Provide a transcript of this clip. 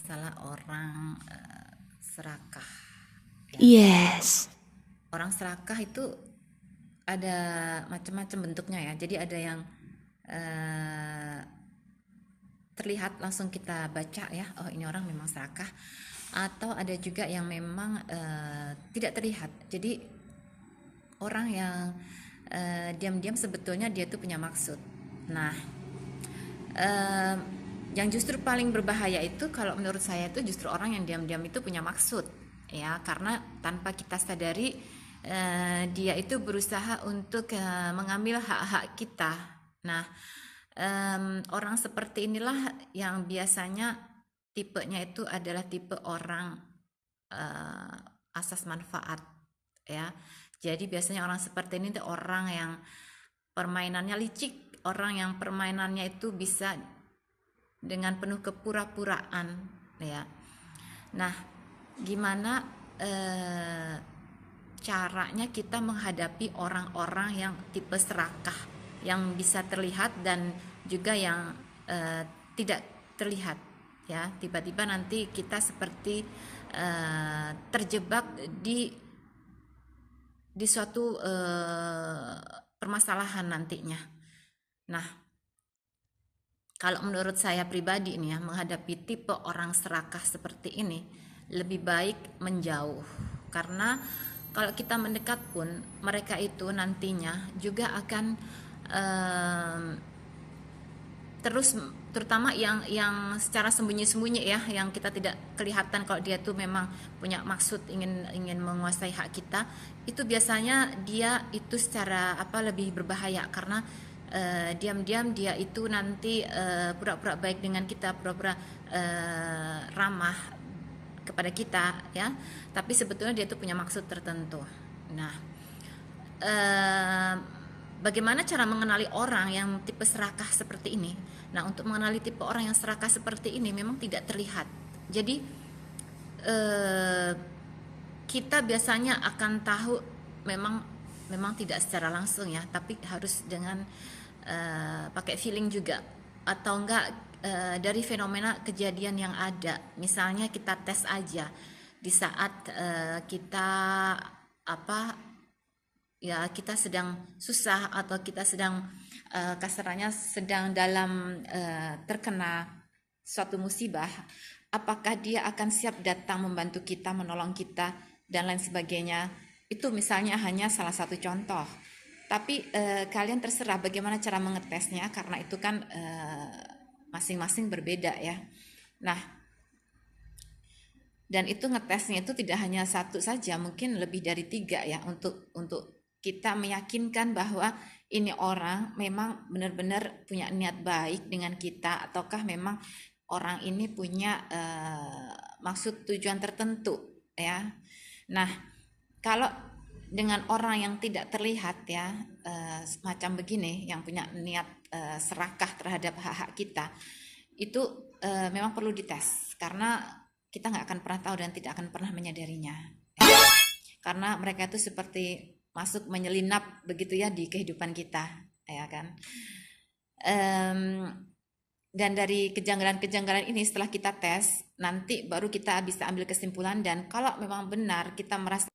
masalah orang serakah ya. Yes. Orang serakah itu ada macam-macam bentuknya ya. Jadi ada yang eh, terlihat langsung kita baca ya, oh ini orang memang serakah. Atau ada juga yang memang tidak terlihat. Jadi orang yang diam-diam sebetulnya dia tuh punya maksud. Nah, eh, yang justru paling berbahaya itu kalau menurut saya itu justru orang yang diam-diam itu punya maksud ya, karena tanpa kita sadari dia itu berusaha untuk mengambil hak-hak kita. Nah, orang seperti inilah yang biasanya tipenya itu adalah tipe orang asas manfaat ya. Jadi biasanya orang seperti ini tuh orang yang permainannya licik, orang yang permainannya itu bisa dengan penuh kepura-puraan ya. Nah, gimana caranya kita menghadapi orang-orang yang tipe serakah, yang bisa terlihat dan juga yang tidak terlihat ya. Tiba-tiba nanti kita seperti terjebak di suatu permasalahan nantinya. Nah, kalau menurut saya pribadi nih ya, menghadapi tipe orang serakah seperti ini lebih baik menjauh. Karena kalau kita mendekat pun mereka itu nantinya juga akan terus, terutama yang secara sembunyi-sembunyi ya, yang kita tidak kelihatan kalau dia tuh memang punya maksud ingin menguasai hak kita, itu biasanya dia itu secara lebih berbahaya karena diam-diam dia itu nanti pura-pura baik dengan kita, pura-pura ramah kepada kita ya, tapi sebetulnya dia tuh punya maksud tertentu. Nah, bagaimana cara mengenali orang yang tipe serakah seperti ini? Nah, untuk mengenali tipe orang yang serakah seperti ini memang tidak terlihat. Jadi kita biasanya akan tahu memang tidak secara langsung ya, tapi harus dengan pakai feeling juga, atau enggak dari fenomena kejadian yang ada. Misalnya kita tes aja di saat kita kita sedang susah atau kita sedang kasarannya sedang dalam terkena suatu musibah, apakah dia akan siap datang membantu kita, menolong kita dan lain sebagainya. Itu misalnya hanya salah satu contoh, tapi kalian terserah bagaimana cara mengetesnya, karena itu kan masing-masing berbeda ya. Nah, dan itu ngetesnya itu tidak hanya satu saja, mungkin lebih dari 3 ya, untuk kita meyakinkan bahwa ini orang memang benar-benar punya niat baik dengan kita, ataukah memang orang ini punya maksud tujuan tertentu ya. Nah, kalau dengan orang yang tidak terlihat ya, semacam begini, yang punya niat serakah terhadap hak-hak kita, itu memang perlu dites, karena kita nggak akan pernah tahu dan tidak akan pernah menyadarinya ya. Karena mereka itu seperti masuk menyelinap begitu ya di kehidupan kita ya kan. Dan dari kejanggalan-kejanggalan ini setelah kita tes, nanti baru kita bisa ambil kesimpulan, dan kalau memang benar kita merasa